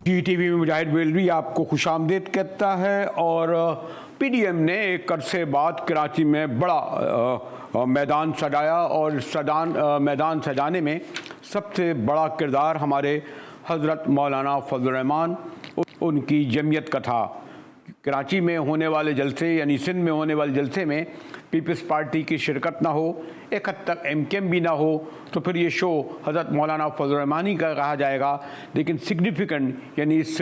جی T V میں مجاہد بیلوی آپ کو خوش آمدید کہتا ہے۔ اور پی ڈی ایم نے ایک عرصے بعد کراچی میں بڑا میدان سجایا، اور میدان سجانے میں سب سے بڑا کردار ہمارے حضرت مولانا فضل الرحمان ان کی جمعیت کا تھا۔ کراچی میں ہونے والے جلسے یعنی سندھ میں ہونے والے جلسے میں پیپلز پارٹی کی شرکت نہ ہو، ایک حد تک ایم کیو ایم بھی نہ ہو، تو پھر یہ شو حضرت مولانا فضل الرحمانی کا کہا جائے گا۔ لیکن سگنیفیکنٹ یعنی اس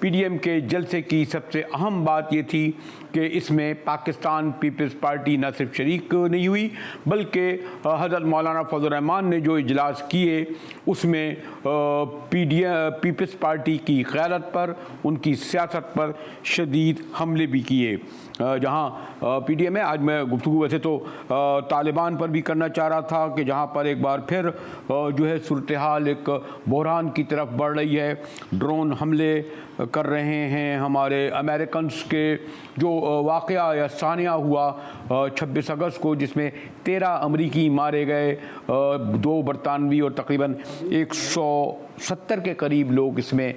پی ڈی ایم کے جلسے کی سب سے اہم بات یہ تھی کہ اس میں پاکستان پیپلز پارٹی نہ صرف شریک نہیں ہوئی، بلکہ حضرت مولانا فضل الرحمان نے جو اجلاس کیے اس میں پیپلز پارٹی کی قیادت پر، ان کی سیاست پر شدید حملے بھی کیے۔ جہاں پی ڈی ایم ہے، آج میں گفتگو ویسے تو طالبان پر بھی کرنا چاہ رہا تھا کہ جہاں پر ایک بار پھر جو ہے صورتحال ایک بحران کی طرف بڑھ رہی ہے، ڈرون حملے کر رہے ہیں ہمارے امریکنز کے، جو واقعہ یا ثانیہ ہوا 26 اگست کو جس میں 13 امریکی مارے گئے، 2 برطانوی اور تقریباً 170 کے قریب لوگ اس میں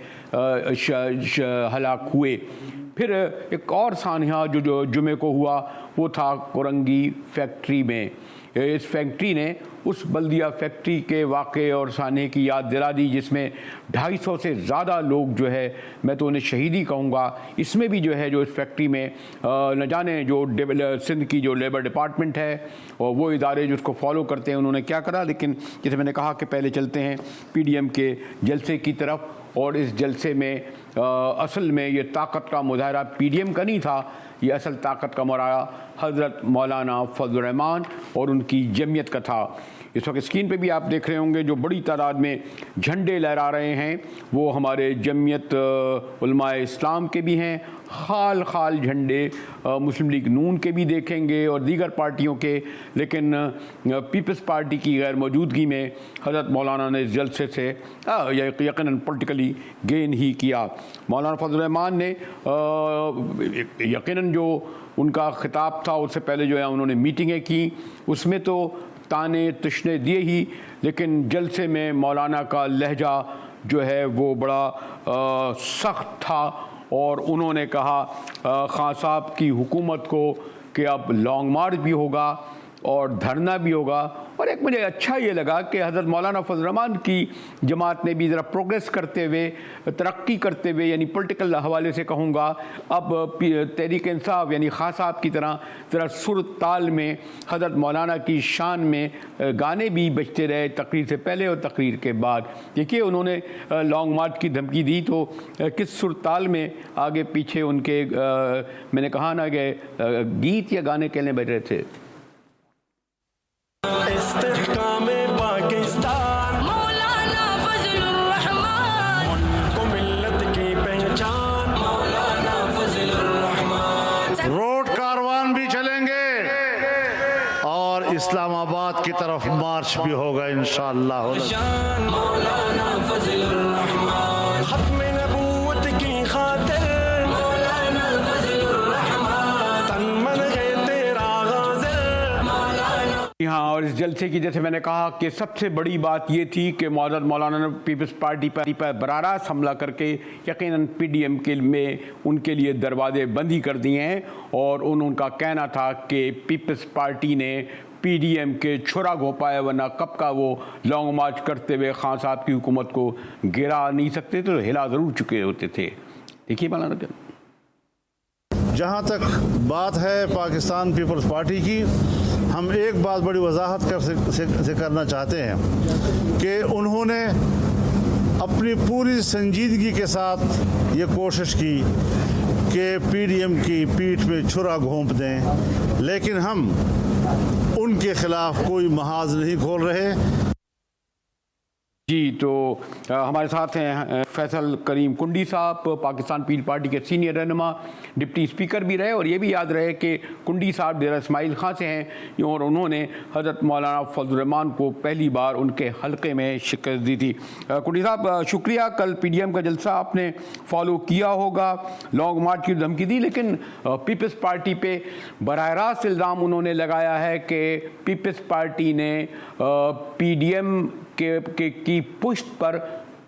ہلاک ہوئے۔ پھر ایک اور سانحہ جو جمعے کو ہوا وہ تھا کورنگی فیکٹری میں۔ اس فیکٹری نے اس بلدیہ فیکٹری کے واقعے اور سانحے کی یاد دلا دی جس میں 250 سے زیادہ لوگ جو ہے، میں تو انہیں شہیدی کہوں گا، اس میں بھی جو ہے جو اس فیکٹری میں نہ جانے جو سندھ کی جو لیبر ڈپارٹمنٹ ہے اور وہ ادارے جو اس کو فالو کرتے ہیں انہوں نے کیا کرا۔ لیکن جیسے میں نے کہا کہ پہلے چلتے ہیں پی ڈی ایم کے جلسے کی طرف، اور اس جلسے میں اصل میں یہ طاقت کا مظاہرہ پی ڈی ایم کا نہیں تھا، یہ اصل طاقت کا مظاہرہ حضرت مولانا فضل الرحمان اور ان کی جمعیت کا تھا۔ اس وقت اسکرین پہ بھی آپ دیکھ رہے ہوں گے جو بڑی تعداد میں جھنڈے لہرا رہے ہیں وہ ہمارے جمعیت علماء اسلام کے بھی ہیں، خال خال جھنڈے مسلم لیگ نون کے بھی دیکھیں گے اور دیگر پارٹیوں کے، لیکن پیپلز پارٹی کی غیر موجودگی میں حضرت مولانا نے اس جلسے سے یقیناً پولیٹیکلی گین ہی کیا۔ مولانا فضل الرحمان نے یقیناً جو ان کا خطاب تھا اس سے پہلے جو ہے انہوں نے میٹنگیں کی، اس میں تو تانے تشنے دیے ہی، لیکن جلسے میں مولانا کا لہجہ جو ہے وہ بڑا سخت تھا، اور انہوں نے کہا خان صاحب کی حکومت کو کہ اب لانگ مارچ بھی ہوگا اور دھرنا بھی ہوگا۔ اور ایک مجھے اچھا یہ لگا کہ حضرت مولانا فضل الرحمان کی جماعت نے بھی ذرا پروگریس کرتے ہوئے، ترقی کرتے ہوئے، یعنی پولیٹیکل حوالے سے کہوں گا، اب تحریک انصاف یعنی خان صاحب کی طرح ذرا سر تال میں حضرت مولانا کی شان میں گانے بھی بجتے رہے تقریر سے پہلے اور تقریر کے بعد۔ دیکھیے انہوں نے لانگ مارچ کی دھمکی دی تو کس سر تال میں آگے پیچھے ان کے میں نے کہا نا کہ گیت یا گانے کہنے بج رہے تھے۔ استحکام پاکستان مولانا فضل الرحمان، کو ملت کی پہچان مولانا فضل الرحمان۔ روڈ کاروان بھی چلیں گے اور اسلام آباد کی طرف مارچ بھی ہوگا انشاءاللہ۔ مولانا فضل الرحمان، ختم نبوت کی خاطر مولانا فضل الرحمان، تن من ہے تیرا غازل مولانا۔ ہاں، اور اس جلسے کی جیسے میں نے کہا کہ سب سے بڑی بات یہ تھی کہ حضرت مولانا نے پیپلز پارٹی پر براہ راست حملہ کر کے یقیناً پی ڈی ایم کے میں ان کے لیے دروازے بندی کر دیے ہیں، اور ان کا کہنا تھا کہ پیپلز پارٹی نے پی ڈی ایم کے چھرا گھونپایا، ورنہ کب کا وہ لانگ مارچ کرتے ہوئے خان صاحب کی حکومت کو گرا نہیں سکتے، تو ہلا ضرور چکے ہوتے تھے۔ دیکھیے مولانا جہاں تک بات ہے پاکستان پیپلز پارٹی کی، ہم ایک بات بڑی وضاحت سے کرنا چاہتے ہیں کہ انہوں نے اپنی پوری سنجیدگی کے ساتھ یہ کوشش کی کہ پی ڈی ایم کی پیٹھ میں چھرا گھونپ دیں، لیکن ہم ان کے خلاف کوئی محاذ نہیں کھول رہے۔ جی تو ہمارے ساتھ ہیں فیصل کریم کنڈی صاحب، پاکستان پیپلز پارٹی کے سینئر رہنما، ڈپٹی اسپیکر بھی رہے، اور یہ بھی یاد رہے کہ کنڈی صاحب ڈیرہ اسماعیل خان سے ہیں، اور انہوں نے حضرت مولانا فضل الرحمان کو پہلی بار ان کے حلقے میں شکست دی تھی۔ کنڈی صاحب شکریہ، کل پی ڈی ایم کا جلسہ آپ نے فالو کیا ہوگا، لانگ مارچ کی دھمکی دی، لیکن پیپلز پارٹی پہ براہ راست الزام انہوں نے لگایا ہے کہ پیپلز پارٹی نے پی ڈی ایم کی پشت پر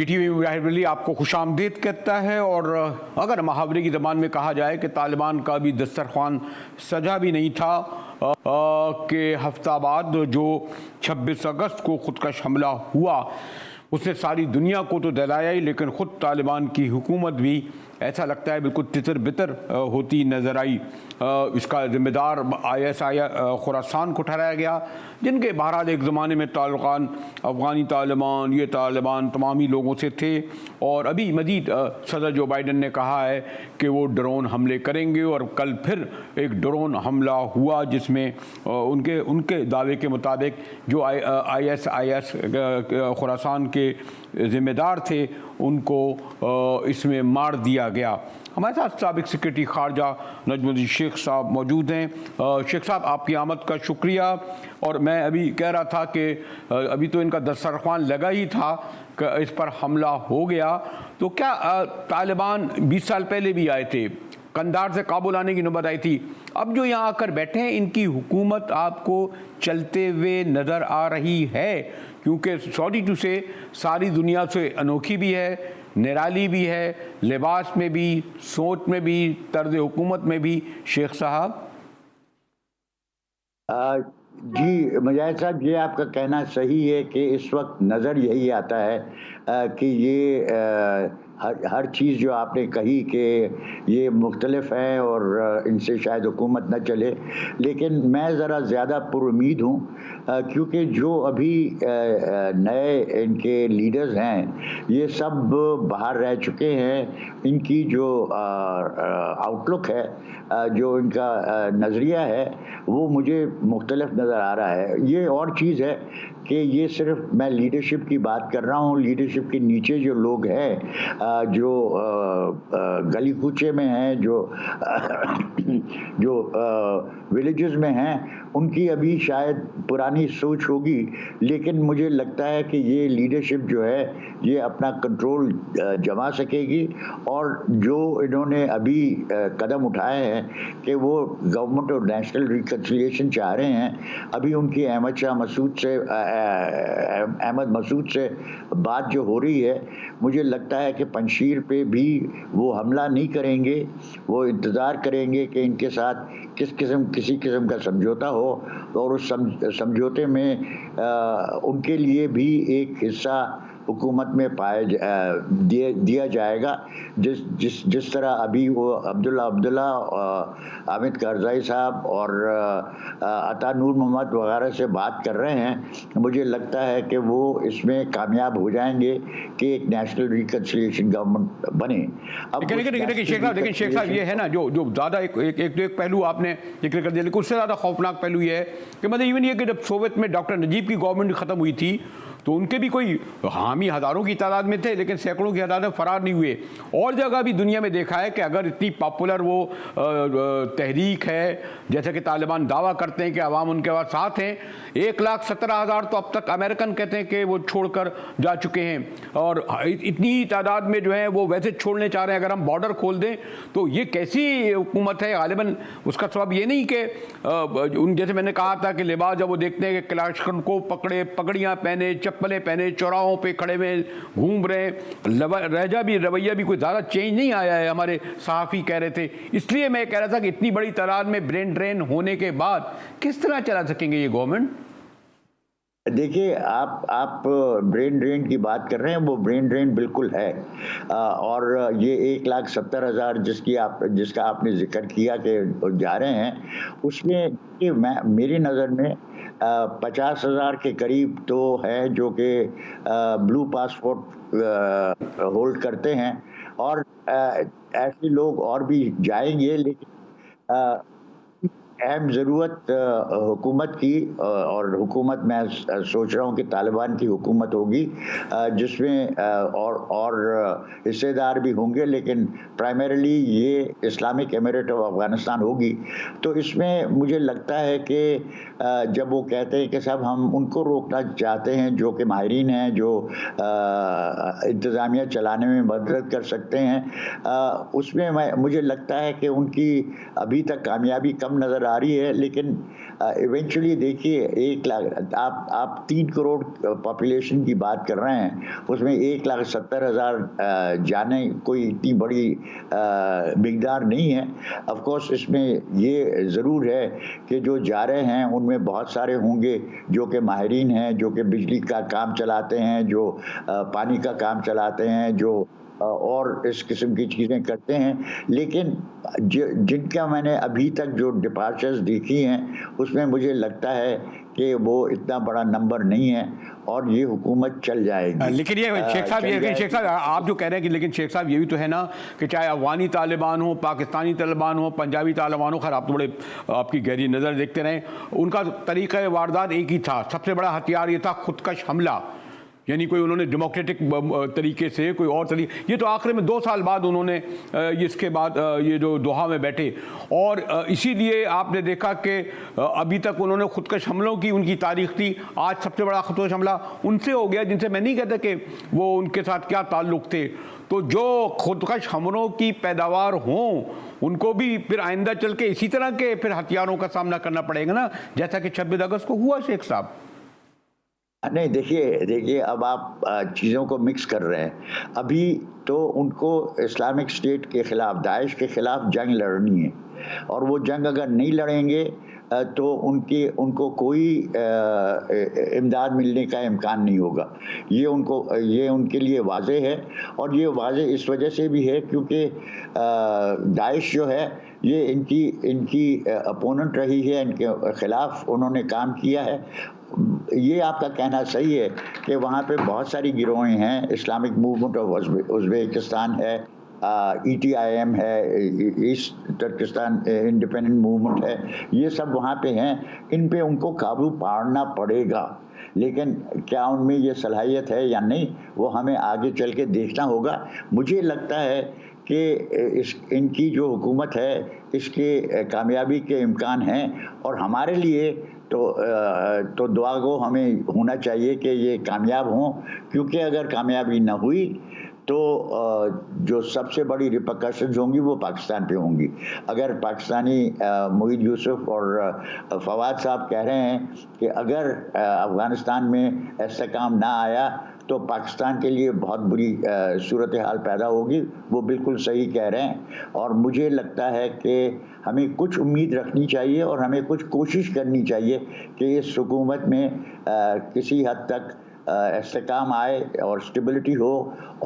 جی ٹی وی میں ظاہر ولی آپ کو خوش آمدید کہتا ہے. اور اگر محاورے کی زبان میں کہا جائے کہ طالبان کا بھی دسترخوان سجا بھی نہیں تھا کہ ہفتہ بعد جو 26 اگست کو خودکش حملہ ہوا اس نے ساری دنیا کو تو دہلایا ہی، لیکن خود طالبان کی حکومت بھی ایسا لگتا ہے بالکل تتر بتر ہوتی نظر آئی. اس کا ذمہ دار ISI خراسان کو ٹھہرایا گیا، جن کے بہرحال ایک زمانے میں تعلقات افغانی طالبان، یہ طالبان تمامی لوگوں سے تھے. اور ابھی مزید صدر جو بائیڈن نے کہا ہے کہ وہ ڈرون حملے کریں گے، اور کل پھر ایک ڈرون حملہ ہوا جس میں ان کے دعوے کے مطابق جو ISIS خراسان کے ذمہ دار تھے ان کو اس میں مار دیا گیا. ہمارے ساتھ سابق سیکرٹری خارجہ نجم الدین شیخ صاحب موجود ہیں. شیخ صاحب آپ کی آمد کا شکریہ. اور میں ابھی کہہ رہا تھا کہ ابھی تو ان کا دسترخوان لگا ہی تھا کہ اس پر حملہ ہو گیا، تو کیا طالبان 20 سال پہلے بھی آئے تھے، قندھار سے کابل آنے کی نوبت آئی تھی، اب جو یہاں آ کر بیٹھے ہیں ان کی حکومت آپ کو چلتے ہوئے نظر آ رہی ہے؟ کیونکہ سوری ٹو سے ساری دنیا سے انوکھی بھی ہے، نرالی بھی ہے، لباس میں بھی، سوچ میں بھی، طرز حکومت میں بھی. شیخ صاحب جی مجاہد صاحب، یہ آپ کا کہنا صحیح ہے کہ اس وقت نظر یہی آتا ہے کہ یہ ہر چیز جو آپ نے کہی کہ یہ مختلف ہیں اور ان سے شاید حکومت نہ چلے، لیکن میں ذرا زیادہ پر امید ہوں کیونکہ جو ابھی نئے ان کے لیڈرز ہیں یہ سب باہر رہ چکے ہیں. ان کی جو آؤٹ لک ہے، جو ان کا نظریہ ہے، وہ مجھے مختلف نظر آ رہا ہے. یہ اور چیز ہے کہ یہ صرف میں لیڈرشپ کی بات کر رہا ہوں، لیڈرشپ کے نیچے جو لوگ ہیں، جو گلی کوچے میں ہیں، جو ولیجز میں ہیں، ان کی ابھی شاید پرانی سوچ ہوگی، لیکن مجھے لگتا ہے کہ یہ لیڈرشپ جو ہے یہ اپنا کنٹرول جما سکے گی. اور جو انہوں نے ابھی قدم اٹھائے ہیں کہ وہ گورنمنٹ اور نیشنل ریکنسیلیشن چاہ رہے ہیں، ابھی ان کی احمد مسعود سے بات جو ہو رہی ہے، مجھے لگتا ہے کہ پنشیر پہ بھی وہ حملہ نہیں کریں گے، وہ انتظار کریں گے کہ ان کے ساتھ کسی قسم کا سمجھوتا ہو، اور اس سمجھوتے میں ان کے لیے بھی ایک حصہ حکومت میں دیا جائے گا. جس طرح ابھی وہ عبداللہ حامد کرزئی صاحب اور عطا نور محمد وغیرہ سے بات کر رہے ہیں، مجھے لگتا ہے کہ وہ اس میں کامیاب ہو جائیں گے کہ ایک نیشنل ریکنسیلیشن گورنمنٹ بنے. لیکن شیخ صاحب یہ ہے نا جو زیادہ ایک پہلو آپ نے ذکر کر دیا، لیکن اس سے زیادہ خوفناک پہلو یہ ہے کہ مطلب ایون یہ کہ جب سوویت میں ڈاکٹر نجیب کی گورنمنٹ ختم ہوئی تھی تو ان کے بھی کوئی حامی ہزاروں کی تعداد میں تھے، لیکن سینکڑوں کی تعداد میں فرار نہیں ہوئے. اور جگہ بھی دنیا میں دیکھا ہے کہ اگر اتنی پاپولر وہ تحریک ہے جیسے کہ طالبان دعویٰ کرتے ہیں کہ عوام ان کے ساتھ ہیں، 1,17,000 تو اب تک امریکن کہتے ہیں کہ وہ چھوڑ کر جا چکے ہیں، اور اتنی تعداد میں جو ہے وہ ویسے چھوڑنے چاہ رہے ہیں. اگر ہم بارڈر کھول دیں تو یہ کیسی حکومت ہے؟ غالباً اس کا سبب یہ نہیں کہ جیسے میں نے کہا تھا کہ لباس جب وہ دیکھتے ہیں کہ کلاشن کو پکڑے، پگڑیاں پہنے، چپلیں پہنے، چوراہوں پہ کھڑے ہوئے گھوم رہے ہیں، رویہ بھی کوئی زیادہ چینج نہیں آیا ہے، ہمارے صحافی کہہ رہے تھے. اس لیے میں کہہ رہا تھا کہ اتنی بڑی تعداد میں برین ڈرین ہونے کے بعد کس طرح چلا سکیں گے یہ گورنمنٹ؟ دیکھیے، آپ برین ڈرین کی بات کر رہے ہیں، وہ برین ڈرین بالکل ہے. اور یہ 1,70,000 جس کا آپ نے ذکر کیا کہ جا رہے ہیں، اس میں میری نظر میں 50,000 کے قریب تو ہے جو کہ بلو پاسپورٹ ہولڈ کرتے ہیں، اور ایسے لوگ اور بھی جائیں گے. لیکن اہم ضرورت حکومت کی، اور حکومت میں سوچ رہا ہوں کہ طالبان کی حکومت ہوگی جس میں اور حصے دار بھی ہوں گے، لیکن پرائمریلی یہ اسلامک ایمریٹ آف افغانستان ہوگی. تو اس میں مجھے لگتا ہے کہ جب وہ کہتے ہیں کہ صاحب ہم ان کو روکنا چاہتے ہیں جو کہ ماہرین ہیں، جو انتظامیہ چلانے میں مدد کر سکتے ہیں، اس میں مجھے لگتا ہے کہ ان کی ابھی تک کامیابی کم نظر آ رہی ہے، لیکن ایونچولی دیکھیے 1 لاکھ آپ 3 کروڑ پاپولیشن کی بات کر رہے ہیں، اس میں 1,70,000 جانے کوئی اتنی بڑی مقدار نہیں ہے۔ آف کورس اس میں یہ ضرور ہے کہ جو جا رہے ہیں ان میں بہت سارے ہوں گے جو کہ ماہرین ہیں، جو کہ بجلی کا کام چلاتے ہیں، جو پانی کا کام چلاتے ہیں، جو اور اس قسم کی چیزیں کرتے ہیں، لیکن جن کا میں نے ابھی تک جو ڈپارچرز دیکھی ہیں اس میں مجھے لگتا ہے کہ وہ اتنا بڑا نمبر نہیں ہے اور یہ حکومت چل جائے گی۔ لیکن یہ شیخ صاحب آپ جو کہہ رہے ہیں کہ لیکن شیخ صاحب یہ بھی تو ہے نا کہ چاہے افغانی طالبان ہوں، پاکستانی طالبان ہوں، پنجابی طالبان ہوں، خیر آپ تو بڑے آپ کی گہری نظر دیکھتے رہیں، ان کا طریقہ واردات ایک ہی تھا، سب سے بڑا ہتھیار یہ تھا خودکش حملہ، یعنی کوئی انہوں نے ڈیموکریٹک طریقے سے کوئی اور طریقے، یہ تو آخر میں 2 سال بعد انہوں نے اس کے بعد یہ جو دوحہ میں بیٹھے، اور اسی لیے آپ نے دیکھا کہ ابھی تک انہوں نے خودکش حملوں کی ان کی تاریخ تھی، آج سب سے بڑا خودکش حملہ ان سے ہو گیا، جن سے میں نہیں کہتا کہ وہ ان کے ساتھ کیا تعلق تھے، تو جو خودکش حملوں کی پیداوار ہوں ان کو بھی پھر آئندہ چل کے اسی طرح کے پھر ہتھیاروں کا سامنا کرنا پڑے گا نا، جیسا کہ 26 اگست کو ہوا شیخ صاحب۔ نہیں دیکھیے اب آپ چیزوں کو مکس کر رہے ہیں۔ ابھی تو ان کو اسلامک اسٹیٹ کے خلاف، داعش کے خلاف جنگ لڑنی ہے، اور وہ جنگ اگر نہیں لڑیں گے تو ان کو کوئی امداد ملنے کا امکان نہیں ہوگا۔ یہ ان کے لیے واضح ہے، اور یہ واضح اس وجہ سے بھی ہے کیونکہ داعش جو ہے یہ ان کی اپوننٹ رہی ہے، ان کے خلاف انہوں نے کام کیا ہے۔ یہ آپ کا کہنا صحیح ہے کہ وہاں پہ بہت ساری گروہیں ہیں، اسلامک موومنٹ آف ازبکستان ہے، ETIM ہے، ایسٹ ترکستان انڈیپینڈنٹ موومنٹ ہے، یہ سب وہاں پہ ہیں، ان پہ ان کو قابو پانا پڑے گا، لیکن کیا ان میں یہ صلاحیت ہے یا نہیں وہ ہمیں آگے چل کے دیکھنا ہوگا۔ مجھے لگتا ہے کہ ان کی جو حکومت ہے اس کے کامیابی کے امکان ہیں، اور ہمارے لیے تو دعا گو ہمیں ہونا چاہیے کہ یہ کامیاب ہوں، کیونکہ اگر کامیابی نہ ہوئی تو جو سب سے بڑی ریپرکشنز ہوں گی وہ پاکستان پہ ہوں گی۔ اگر پاکستانی معید یوسف اور فواد صاحب کہہ رہے ہیں کہ اگر افغانستان میں استحکام نہ آیا تو پاکستان کے لیے بہت بری صورتحال پیدا ہوگی، وہ بالکل صحیح کہہ رہے ہیں، اور مجھے لگتا ہے کہ ہمیں کچھ امید رکھنی چاہیے اور ہمیں کچھ کوشش کرنی چاہیے کہ اس حکومت میں کسی حد تک استحکام آئے اور اسٹیبلٹی ہو،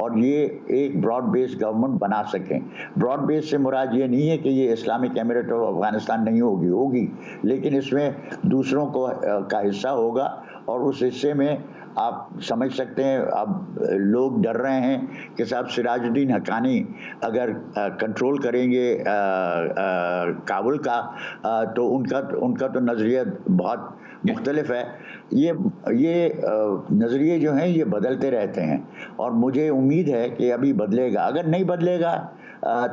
اور یہ ایک براڈ بیس گورنمنٹ بنا سکیں۔ براڈ بیس سے مراد یہ نہیں ہے کہ یہ اسلامک ایمریٹ آف افغانستان نہیں ہوگی، لیکن اس میں دوسروں کا حصہ ہوگا، اور اس حصے میں آپ سمجھ سکتے ہیں اب لوگ ڈر رہے ہیں کہ صاحب سراج الدین حقانی اگر کنٹرول کریں گے کابل کا تو ان کا تو نظریہ بہت مختلف ہے۔ یہ نظریے جو ہیں یہ بدلتے رہتے ہیں، اور مجھے امید ہے کہ ابھی بدلے گا۔ اگر نہیں بدلے گا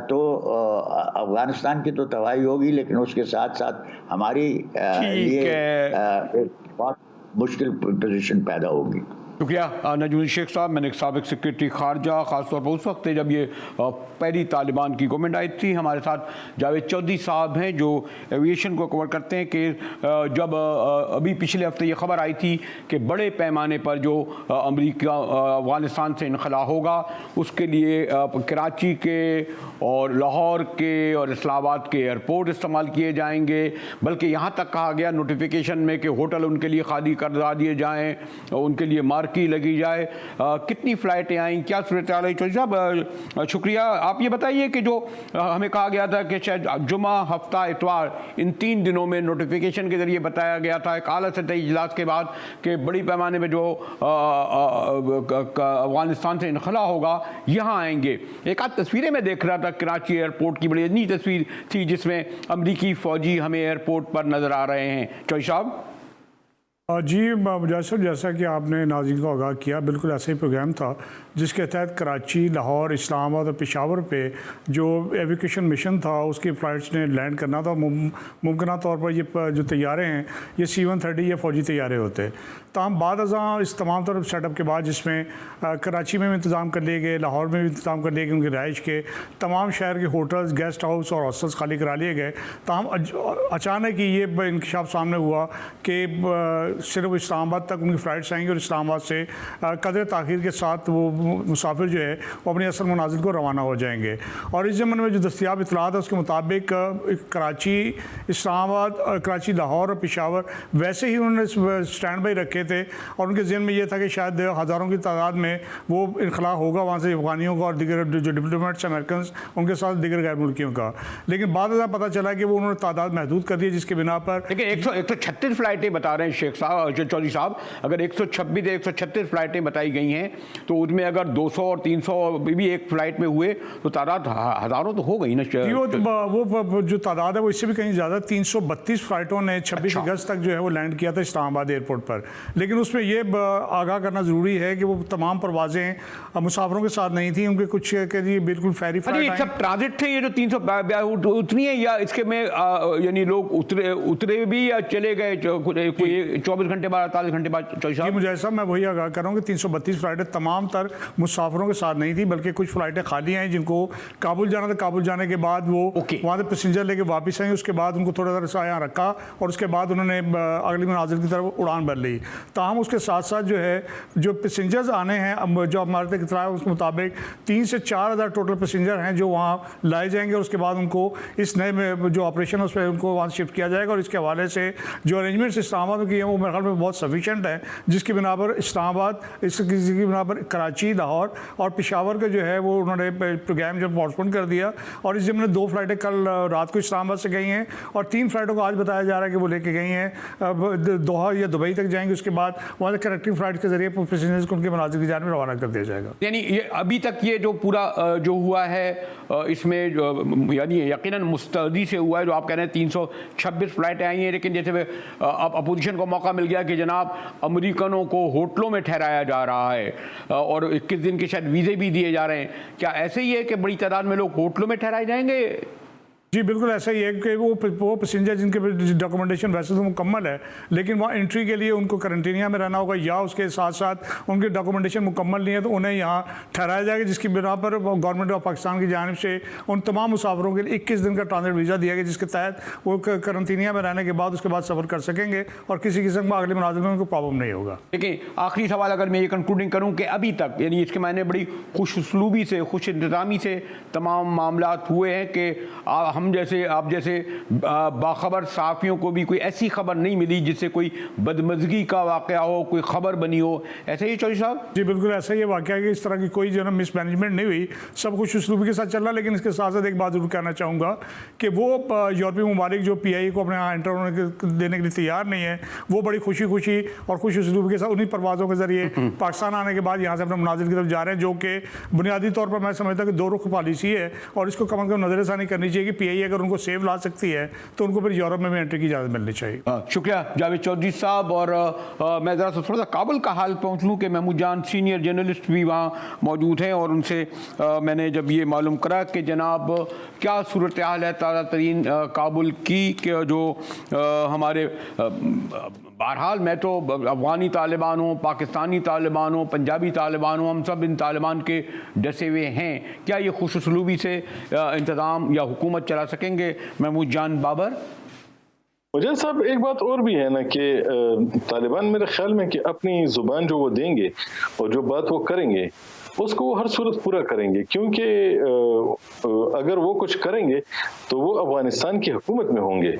تو افغانستان کی تو تباہی ہوگی، لیکن اس کے ساتھ ساتھ ہماری لیے بہت مشکل پوزیشن پیدا ہوگی۔ شکریہ نجم الدین شیخ صاحب۔ میں نے سابق سیکریٹری خارجہ، خاص طور پر اس وقت جب یہ پہلی طالبان کی گورنمنٹ آئی تھی۔ ہمارے ساتھ جاوید چودھری صاحب ہیں جو ایویشن کو کور کرتے ہیں کہ جب ابھی پچھلے ہفتے یہ خبر آئی تھی کہ بڑے پیمانے پر جو امریکہ افغانستان سے انخلا ہوگا اس کے لیے کراچی کے اور لاہور کے اور اسلام آباد کے ایئرپورٹ استعمال کیے جائیں گے، بلکہ یہاں تک کہا گیا نوٹیفیکیشن میں کہ ہوٹل ان کے لیے خالی کروا دیے جائیں، ان کے لیے مارکی لگی جائے۔ کتنی فلائٹیں آئیں، کیا صورتحال ہے؟ چودھری صاحب شکریہ۔ آپ یہ بتائیے کہ جو ہمیں کہا گیا تھا کہ شاید جمعہ، ہفتہ، اتوار، ان 3 دنوں میں نوٹیفیکیشن کے ذریعے بتایا گیا تھا ایک اعلیٰ سطحی اجلاس کے بعد کہ بڑی پیمانے میں جو افغانستان سے انخلا ہوگا یہاں آئیں گے۔ ایک آدھ تصویریں میں دیکھ رہا تھا کراچی ایئرپورٹ کی، بڑی نئی تصویر تھی جس میں امریکی فوجی ہمیں ایئرپورٹ پر نظر آ رہے ہیں۔ چودھری صاحب جی مجاہد صاحب، جیسا کہ آپ نے ناظرین کو آگاہ کیا، بالکل ایسا ہی پروگرام تھا جس کے تحت کراچی، لاہور، اسلام آباد اور پشاور پہ جو ایویکیشن مشن تھا اس کی فلائٹس نے لینڈ کرنا تھا۔ ممکنہ طور پر یہ جو طیارے ہیں یہ C-130 یا فوجی طیارے ہوتے، تاہم بعد ازاں اس تمام طرف سیٹ اپ کے بعد جس میں کراچی میں بھی انتظام کر لیے گئے، لاہور میں بھی انتظام کر لیے گئے، ان کی رہائش کے تمام شہر کے ہوٹلز، گیسٹ ہاؤس اور ہاسٹلس خالی کرا لیے گئے، تاہم اچانک ہی یہ انکشاف سامنے ہوا کہ صرف اسلام آباد تک ان کی فلائٹس آئیں گی اور اسلام آباد سے قدر تاخیر کے ساتھ وہ مسافر جو ہے وہ اپنی اصل منازل کو روانہ ہو جائیں گے۔ اور اس ضمن میں جو دستیاب اطلاعات ہے اس کے مطابق کراچی، اسلام آباد، کراچی، لاہور اور پشاور ویسے ہی انہوں نے اسٹینڈ بائی رکھے تھے، اور ان کے ذہن میں یہ تھا کہ شاید ہزاروں کی تعداد میں وہ انخلاء ہوگا وہاں سے افغانیوں کا اور دیگر جو ڈپلومیٹس امریکنس ان کے ساتھ دیگر غیر ملکیوں کا، لیکن بعد ازاں پتہ چلا کہ وہ انہوں نے تعداد محدود کر دی، جس کے بنا پر لیکن 136 فلائٹیں بتا رہے ہیں شیخ صاحب، چودھری صاحب، اگر 126 یا 136 فلائٹیں بتائی گئی ہیں تو ان میں اگر 200 اور 300 بھی ایک فلائٹ میں ہوئے تو تعداد ہزاروں تو ہو گئی نا۔ وہ جو تعداد ہے وہ اس سے بھی کہیں زیادہ، 332 فلائٹوں نے 26 اگست تک جو ہے وہ لینڈ کیا تھا اسلام آباد ایئرپورٹ پر، لیکن اس میں یہ آگاہ کرنا ضروری ہے کہ وہ تمام پروازیں مسافروں کے ساتھ نہیں تھیں، ان کے کچھ کے لیے بالکل فیری فلائٹ یہ سب ٹرانزٹ تھے، یہ جو 300 اتنی ہے، یا اس کے میں یعنی لوگ اترے بھی یا چلے گئے کوئی 24 گھنٹے بعد، 48 گھنٹے بعد؟ جی مجاہد صاحب، میں وہی آگاہ کر رہا ہوں کہ 332 فلائٹیں تمام تر مسافروں کے ساتھ نہیں تھی، بلکہ کچھ فلائٹیں خالی ہیں جن کو کابل جانا تھا، کابل جانے کے بعد وہ وہاں سے پیسنجر لے کے واپس آئیں، اس کے بعد ان کو تھوڑا سا یہاں رکھا اور اس کے بعد انہوں نے اگلی منازل کی طرف اڑان بھر لی۔ تاہم اس کے ساتھ ساتھ جو ہے جو پیسنجرز آنے ہیں، جو ہمارے تک اطلاع ہے اس کے مطابق 3 سے 4 ہزار ٹوٹل پیسنجر ہیں جو وہاں لائے جائیں گے، اور اس کے بعد ان کو اس نئے میں جو آپریشن ہے اس پہ ان کو وہاں شفٹ کیا جائے گا، اور اس کے حوالے سے جو ارینجمنٹس اسلام آباد میں کیے ہیں وہ میرے خیال میں بہت سفیشینٹ ہے، جس کی بنا پر اسلام آباد، اس کی بنا پر کراچی، لاہور اور پشاور کا جو ہے وہ انہوں نے پروگرام جو پوسٹپون کر دیا، اور اس ضمن 2 فلائٹیں کل رات کو اسلام آباد سے گئی ہیں، اور 3 فلائٹوں کو آج بتایا جا رہا ہے کہ وہ لے کے گئی ہیں دوحہ یا دبئی تک جائیں گے، اس کے بعد وہاں سے کنیکٹنگ فلائٹ کے ذریعے پیسنجرز کو ان کے منازل کی جانب روانہ کر دیا جائے گا۔ یعنی یہ ابھی تک یہ جو پورا جو ہوا ہے اس میں یعنی یقیناً مستعدی سے ہوا ہے، جو آپ کہہ رہے ہیں 326 فلائٹیں آئی ہیں، لیکن جیسے اب اپوزیشن کو موقع مل گیا کہ جناب امریکنوں کو ہوٹلوں میں ٹھہرایا جا رہا ہے اور 21 دن کے شاید ویزے بھی دیے جا رہے ہیں، کیا ایسے ہی ہے کہ بڑی تعداد میں لوگ ہوٹلوں میں ٹھہرائے جائیں گے؟ جی بالکل ایسا ہی ہے کہ وہ پیسنجر جن کے ڈاکومنٹیشن ویسے تو مکمل ہے، لیکن وہاں انٹری کے لیے ان کو کرنٹینیا میں رہنا ہوگا، یا اس کے ساتھ ساتھ ان کے ڈاکومنٹیشن مکمل نہیں ہے تو انہیں یہاں ٹھہرایا جائے گا، جس کی بنا پر گورنمنٹ آف پاکستان کی جانب سے ان تمام مسافروں کے لیے 21 دن کا ٹرانزٹ ویزا دیا گیا، جس کے تحت وہ کرنٹینیا میں رہنے کے بعد اس کے بعد سفر کر سکیں گے اور کسی قسم کا اگلے منازل میں ان کو پرابلم نہیں ہوگا۔ لیکن آخری سوال اگر میں یہ کنکلوڈنگ کروں کہ ابھی تک یعنی اس کے معنی بڑی خوش اسلوبی سے، خوش انتظامی سے تمام معاملات ہوئے ہیں کہ ہم جیسے آپ جیسے باخبر صحافیوں کو بھی کوئی ایسی خبر نہیں ملی جس سے کوئی بدمزگی کا واقعہ ہو، کوئی خبر بنی ہو، ایسے ہی چودھری صاحب؟ جی بالکل ایسا ہی واقعہ ہے کہ اس طرح کی کوئی جو ہے مس مینجمنٹ نہیں ہوئی، سب خوش اسلوبی کے ساتھ چل رہا، لیکن اس کے ساتھ ساتھ ایک بات ضرور کہنا چاہوں گا کہ وہ یورپی ممالک جو PIA کو اپنے یہاں انٹر ہونے دینے کے لیے تیار نہیں ہے، وہ بڑی خوشی اور خوش اسلوبی کے ساتھ انہی پروازوں کے ذریعے پاکستان آنے کے بعد یہاں سے اپنے منازل کی طرف جا رہے ہیں، جو کہ بنیادی طور پر میں سمجھتا ہوں کہ 2 رخ پالیسی ہے، اور اس کو کم از کم نظر ثانی کرنی چاہیے کہ PIA اگر ان کو سیف لا سکتی ہے تو ان کو پھر یورپ میں بھی انٹری کی اجازت ملنی چاہیے۔ شکریہ جاوید چودھری صاحب، اور میں ذرا تھوڑا سا کابل کا حال پہنچ لوں کہ محمود جان سینئر جرنلسٹ بھی وہاں موجود ہیں، اور ان سے میں نے جب یہ معلوم کرا کہ جناب کیا صورتحال ہے تازہ ترین کابل کی، کہ جو ہمارے بہرحال میں تو افغانی طالبان ہوں، پاکستانی طالبان ہوں، پنجابی طالبان ہوں، ہم سب ان طالبان کے ڈسے ہوئے ہیں، کیا یہ خوش اسلوبی سے انتظام یا حکومت چلا سکیں گے؟ محمود جان بابر۔ مجاہد صاحب ایک بات اور بھی ہے نا کہ طالبان میرے خیال میں کہ اپنی زبان جو وہ دیں گے اور جو بات وہ کریں گے اس کو وہ ہر صورت پورا کریں گے، کیونکہ اگر وہ کچھ کریں گے تو وہ افغانستان کی حکومت میں ہوں گے،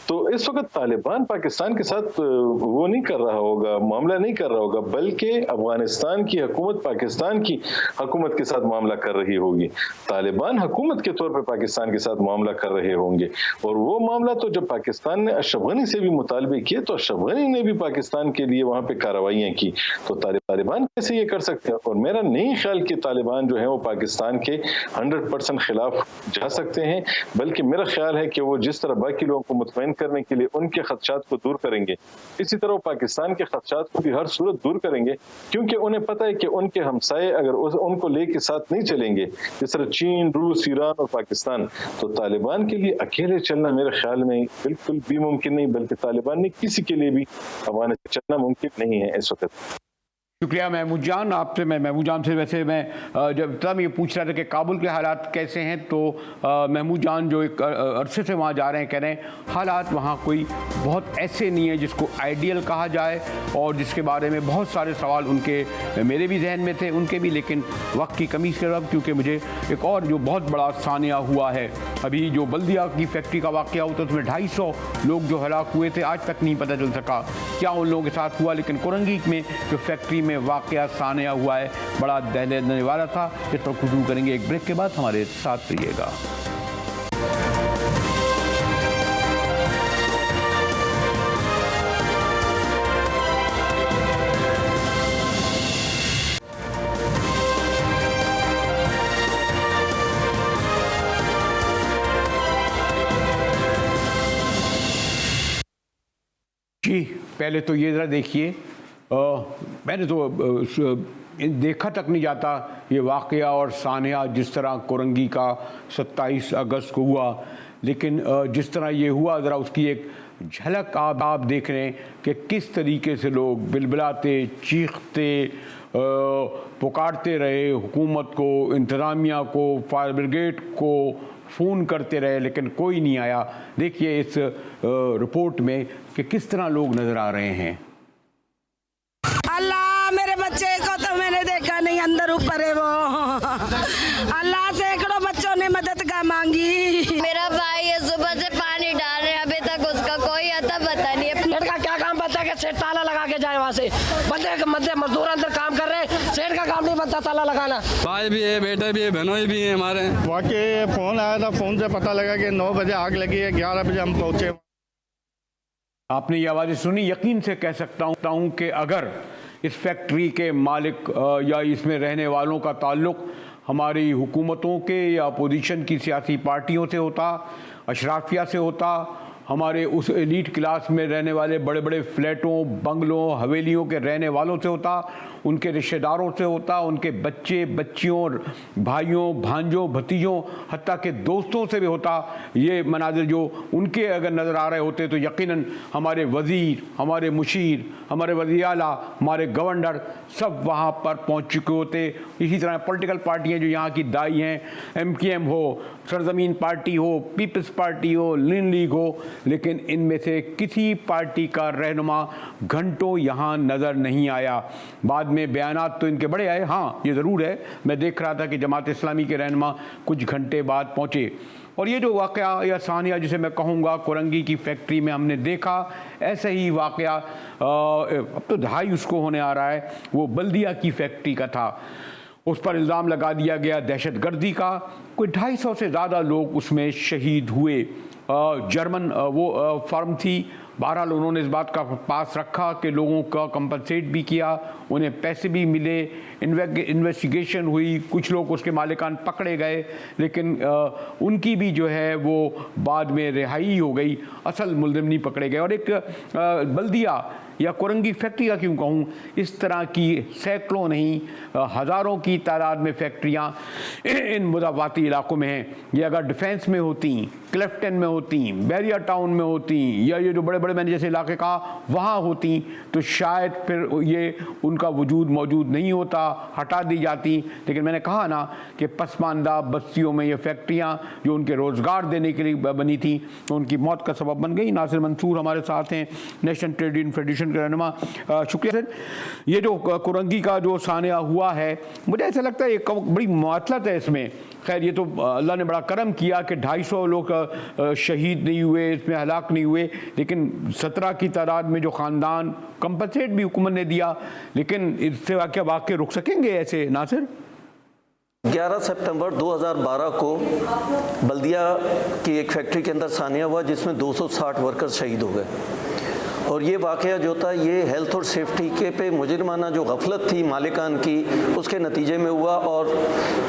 تو اس وقت طالبان پاکستان کے ساتھ وہ نہیں کر رہا ہوگا، معاملہ نہیں کر رہا ہوگا، بلکہ افغانستان کی حکومت پاکستان کی حکومت کے ساتھ معاملہ کر رہی ہوگی۔ طالبان حکومت کے طور پر پاکستان کے ساتھ معاملہ کر رہے ہوں گے، اور وہ معاملہ تو جب پاکستان نے اشرف غنی سے بھی مطالبے کیے تو اشرف غنی نے بھی پاکستان کے لیے وہاں پہ کارروائیاں کی، تو طالبان کیسے یہ کر سکتے ہیں؟ اور میرا نہیں خیال کہ طالبان جو ہیں وہ پاکستان کے 100% خلاف جا سکتے ہیں، بلکہ میرا خیال ہے کہ وہ جس طرح باقی لوگوں کو مطمئن کرنے کے لیے ان کے خدشات کو دور کریں گے، اسی طرح پاکستان کے خدشات کو بھی ہر صورت دور کریں گے، کیونکہ انہیں پتہ ہے کہ ان کے ہمسائے اگر ان کو لے کے ساتھ نہیں چلیں گے، جس طرح چین، روس، ایران اور پاکستان، تو طالبان کے لیے اکیلے چلنا میرے خیال میں بالکل بھی ممکن نہیں، بلکہ طالبان نے کسی کے لیے بھی افغانستان چلنا ممکن نہیں ہے اس وقت۔ شکریہ محمود جان آپ سے۔ محمود جان سے ویسے میں جب تب یہ پوچھ رہا تھا کہ کابل کے حالات کیسے ہیں، تو محمود جان جو ایک عرصے سے وہاں جا رہے ہیں کہہ رہے ہیں حالات وہاں کوئی بہت ایسے نہیں ہیں جس کو آئیڈیل کہا جائے، اور جس کے بارے میں بہت سارے سوال ان کے میرے بھی ذہن میں تھے، ان کے بھی، لیکن وقت کی کمی سے سبب، کیونکہ مجھے ایک اور جو بہت بڑا ثانیہ ہوا ہے، ابھی جو بلدیہ کی فیکٹری کا واقعہ ہوا تو اس میں 250 لوگ جو ہلاک ہوئے تھے، آج تک نہیں پتہ چل سکا کیا ان لوگوں کے ساتھ ہوا، لیکن کرنگی میں جو فیکٹری میں واقعہ سانیہ ہوا ہے بڑا دہلنے والا تھا، جس پر گفتگو کریں گے ایک بریک کے بعد، ہمارے ساتھ رہیے گا۔ جی پہلے تو یہ ذرا دیکھیے، میں نے تو دیکھا تک نہیں جاتا یہ واقعہ اور سانیہ جس طرح کرنگی کا 27 اگست کو ہوا، لیکن جس طرح یہ ہوا ذرا اس کی ایک جھلک آپ دیکھ رہے ہیں کہ کس طریقے سے لوگ بلبلاتے، چیختے، پکارتے رہے حکومت کو، انتظامیہ کو، فائر بریگیڈ کو فون کرتے رہے، لیکن کوئی نہیں آیا۔ دیکھیے اس رپورٹ میں کہ کس طرح لوگ نظر آ رہے ہیں۔ اللہ میرے بچے کو تو میں نے دیکھا نہیں، اندر اوپر ہے وہ، اللہ سینکڑوں بچوں نے مدد کا مانگی۔ میرا بھائی ہے صبح سے پانی ڈال رہے ہیں، ابھی تک اس کا کوئی اتا پتہ نہیں ہے۔ سیٹ کا کیا کام بنتا ہے کہ سیٹ تالا لگا کے جائے وہاں سے، بندے مزدور اندر کام کر رہے ہیں، سیٹ کا کام نہیں بنتا تالا لگانا۔ بھائی بھی ہے، بیٹے بھی ہے، بہنوئی بھی ہیں ہمارے۔ واقعی فون آیا تھا، فون سے پتہ لگا کہ 9 بجے آگ لگی ہے، 11 بجے ہم پہنچے۔ آپ نے یہ آوازیں سنی، یقین سے کہہ سکتا ہوں کہ اگر اس فیکٹری کے مالک یا اس میں رہنے والوں کا تعلق ہماری حکومتوں کے یا اپوزیشن کی سیاسی پارٹیوں سے ہوتا، اشرافیہ سے ہوتا، ہمارے اس ایلیٹ کلاس میں رہنے والے بڑے بڑے فلیٹوں، بنگلوں، حویلیوں کے رہنے والوں سے ہوتا، ان کے رشتہ داروں سے ہوتا، ان کے بچے بچیوں، بھائیوں، بھانجوں، بھتیجوں، حتیٰ کہ دوستوں سے بھی ہوتا، یہ مناظر جو ان کے اگر نظر آ رہے ہوتے تو یقیناً ہمارے وزیر، ہمارے مشیر، ہمارے وزیر اعلیٰ، ہمارے گورنر سب وہاں پر پہنچ چکے ہوتے۔ اسی طرح پولیٹیکل پارٹیاں جو یہاں کی دائی ہیں، MKM ہو، سرزمین پارٹی ہو، پیپلز پارٹی ہو، لین لیگ ہو، لیکن ان میں سے کسی پارٹی کا رہنما گھنٹوں یہاں نظر نہیں آیا۔ بعد میں بیانات تو ان کے بڑے آئے، ہاں یہ ضرور ہے، میں دیکھ رہا تھا کہ جماعت اسلامی کے رہنما کچھ گھنٹے بعد پہنچے۔ اور یہ جو واقعہ یا ثانیہ جسے میں کہوں گا کرنگی کی فیکٹری میں ہم نے دیکھا، ایسا ہی واقعہ اب تو 2.5 اس کو ہونے آ رہا ہے، وہ بلدیہ کی فیکٹری کا تھا۔ اس پر الزام لگا دیا گیا دہشت گردی کا، کوئی 250 سے زیادہ لوگ اس میں شہید ہوئے۔ جرمن وہ فرم تھی، بہرحال انہوں نے اس بات کا پاس رکھا کہ لوگوں کا کمپنسیٹ بھی کیا، انہیں پیسے بھی ملے، انویسٹیگیشن ہوئی، کچھ لوگ اس کے مالکان پکڑے گئے، لیکن ان کی بھی جو ہے وہ بعد میں رہائی ہو گئی، اصل ملزم نہیں پکڑے گئے۔ اور ایک بلدیہ یا کرنگی فیکٹری کا کیوں کہوں، اس طرح کی سینکڑوں نہیں ہزاروں کی تعداد میں فیکٹریاں ان مضافاتی علاقوں میں ہیں۔ یہ اگر ڈیفینس میں ہوتی، کلفٹن میں ہوتی، بیریا ٹاؤن میں ہوتی، یا یہ جو بڑے بڑے میں نے جیسے علاقے کہا وہاں ہوتی، تو شاید پھر یہ ان کا وجود موجود نہیں ہوتا، ہٹا دی جاتی۔ لیکن میں نے کہا نا کہ پسماندہ بستیوں میں یہ فیکٹریاں جو ان کے روزگار دینے کے لیے بنی تھیں تو ان کی موت کا سبب بن گئی۔ ناصر منصور ہمارے ساتھ ہیں، نیشنل ٹریڈ یونین فیڈریشن کے رہنما۔ شکریہ سر۔ یہ جو کرنگی کا جو ثانیہ ہوا ہے، مجھے ایسا لگتا ہے ایک بڑی معطلت ہے اس میں۔ خیر یہ تو اللہ نے بڑا کرم کیا کہ 250 لوگ شہید نہیں ہوئے، اس میں ہلاک نہیں ہوئے، لیکن 17 کی تعداد میں جو خاندان، کمپنسیٹ بھی حکومت نے دیا، لیکن اس سے واقع رک سکیں گے ایسے ناصر؟ 11 سپتمبر 2012 کو بلدیہ کی ایک فیکٹری کے اندر ثانیہ ہوا جس میں 260 ورکرز شہید ہو گئے، اور یہ واقعہ جو تھا یہ ہیلتھ اور سیفٹی کے پہ مجرمانہ جو غفلت تھی مالکان کی اس کے نتیجے میں ہوا اور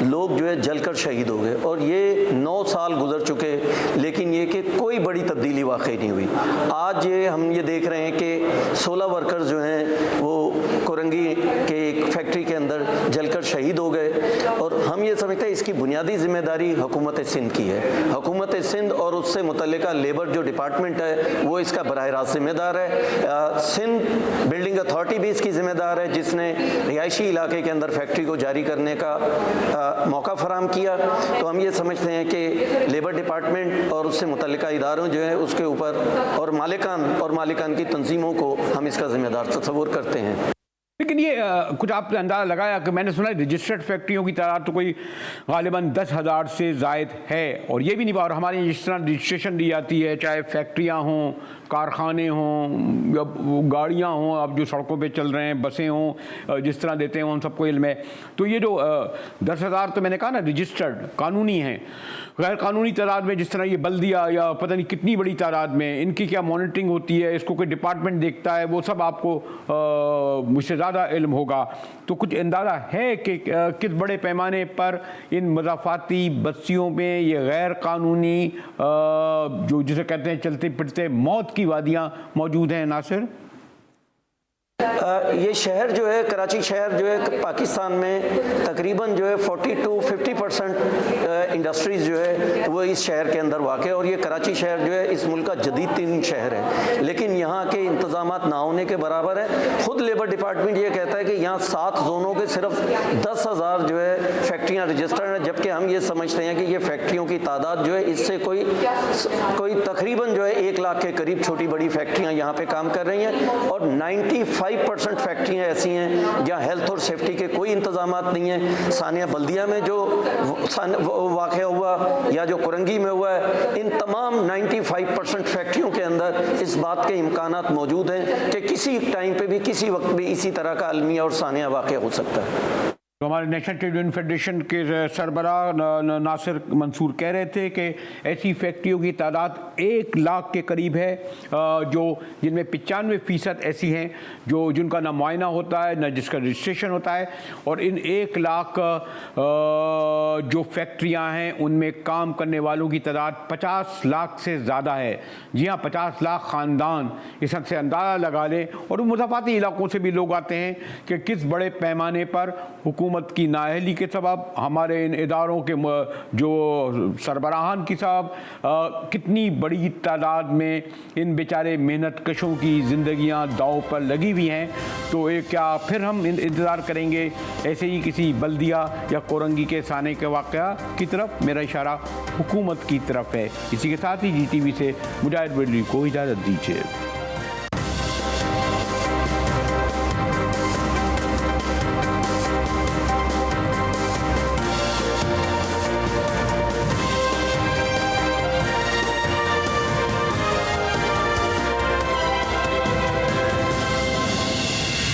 لوگ جو ہے جل کر شہید ہو گئے، اور یہ 9 سال گزر چکے لیکن یہ کہ کوئی بڑی تبدیلی واقعی نہیں ہوئی۔ آج ہم یہ دیکھ رہے ہیں کہ 16 ورکرز جو ہیں وہ کورنگی کے ایک فیکٹری کے اندر جل کر شہید ہو گئے، اور ہم یہ سمجھتے ہیں اس کی بنیادی ذمہ داری حکومت سندھ کی ہے۔ حکومت سندھ اور اس سے متعلقہ لیبر جو ڈپارٹمنٹ ہے وہ اس کا براہ راست ذمہ دار ہے۔ سندھ بلڈنگ اتھارٹی بھی اس کی ذمہ دار ہے جس نے رہائشی علاقے کے اندر فیکٹری کو جاری کرنے کا موقع فراہم کیا۔ تو ہم یہ سمجھتے ہیں کہ لیبر ڈپارٹمنٹ اور اس سے متعلقہ اداروں جو ہیں اس کے اوپر اور مالکان کی تنظیموں کو ہم اس کا ذمہ دار تصور کرتے ہیں۔ لیکن یہ کچھ آپ نے اندازہ لگایا کہ میں نے سنا ہے رجسٹرڈ فیکٹریوں کی تعداد تو کوئی غالباً 10,000 سے زائد ہے، اور یہ بھی نہیں پا، اور ہمارے جس طرح رجسٹریشن دی جاتی ہے چاہے فیکٹریاں ہوں، کارخانے ہوں یا گاڑیاں ہوں، اب جو سڑکوں پہ چل رہے ہیں، بسیں ہوں، جس طرح دیتے ہیں ان سب کو علم ہے، تو یہ جو 10,000 تو میں نے کہا نا رجسٹرڈ قانونی ہیں، غیر قانونی تعداد میں جس طرح یہ بلدیہ یا پتہ نہیں کتنی بڑی تعداد میں ان کی کیا مانیٹرنگ ہوتی ہے، اس کو کوئی ڈپارٹمنٹ دیکھتا ہے، وہ سب آپ کو مجھ سے زیادہ علم ہوگا، تو کچھ اندازہ ہے کہ کس بڑے پیمانے پر ان مضافاتی بستیوں میں یہ غیر قانونی جو جسے کہتے ہیں چلتے پھرتے موت کی وادیاں موجود ہیں؟ ناصر، یہ شہر جو ہے کراچی شہر جو ہے پاکستان میں تقریباً جو ہے 40 to 50% انڈسٹریز جو ہے وہ اس شہر کے اندر واقع ہے، اور یہ کراچی شہر جو ہے اس ملک کا جدید ترین شہر ہے، لیکن یہاں کے انتظامات نہ ہونے کے برابر ہے۔ خود لیبر ڈپارٹمنٹ یہ کہتا ہے کہ یہاں 7 زونوں کے صرف 10,000 جو ہے فیکٹریاں رجسٹرڈ ہیں، جبکہ ہم یہ سمجھتے ہیں کہ یہ فیکٹریوں کی تعداد جو ہے اس سے کوئی تقریباً جو ہے 1 لاکھ کے قریب چھوٹی بڑی فیکٹریاں یہاں پہ کام کر رہی ہیں، اور 95% فیکٹریاں ایسی ہیں جہاں ہیلتھ اور سیفٹی کے کوئی انتظامات نہیں ہیں۔ ثانیہ بلدیہ میں جو واقعہ ہوا یا جو کورنگی میں ہوا ہے، ان تمام 95% فیکٹریوں کے اندر اس بات کے امکانات موجود ہیں کہ کسی ٹائم پہ بھی کسی وقت بھی اسی طرح کا المیہ اور ثانیہ واقعہ ہو سکتا ہے۔ تو ہمارے نیشنل ٹریڈ یونین فیڈریشن کے سربراہ ناصر منصور کہہ رہے تھے کہ ایسی فیکٹریوں کی تعداد 1 لاکھ کے قریب ہے، جن میں 95% ایسی ہیں جن کا نہ معائنہ ہوتا ہے نہ جس کا رجسٹریشن ہوتا ہے، اور ان 1 لاکھ جو فیکٹریاں ہیں ان میں کام کرنے والوں کی تعداد 50 لاکھ سے زیادہ ہے۔ جی ہاں، 50 لاکھ خاندان، اس حد سے اندازہ لگا لیں، اور مضافاتی علاقوں سے بھی لوگ آتے ہیں کہ کس بڑے پیمانے پر حکومت کی نااہلی کے سبب، ہمارے ان اداروں کے جو سربراہان کی سبب کتنی بڑی تعداد میں ان بیچارے محنت کشوں کی زندگیاں داؤ پر لگی ہوئی ہیں۔ تو کیا پھر ہم انتظار کریں گے ایسے ہی کسی بلدیہ یا کورنگی کے سانے کے واقعہ کی طرف؟ میرا اشارہ حکومت کی طرف ہے۔ اسی کے ساتھ ہی GTV سے مجاہد بریلوی کو اجازت دیجیے۔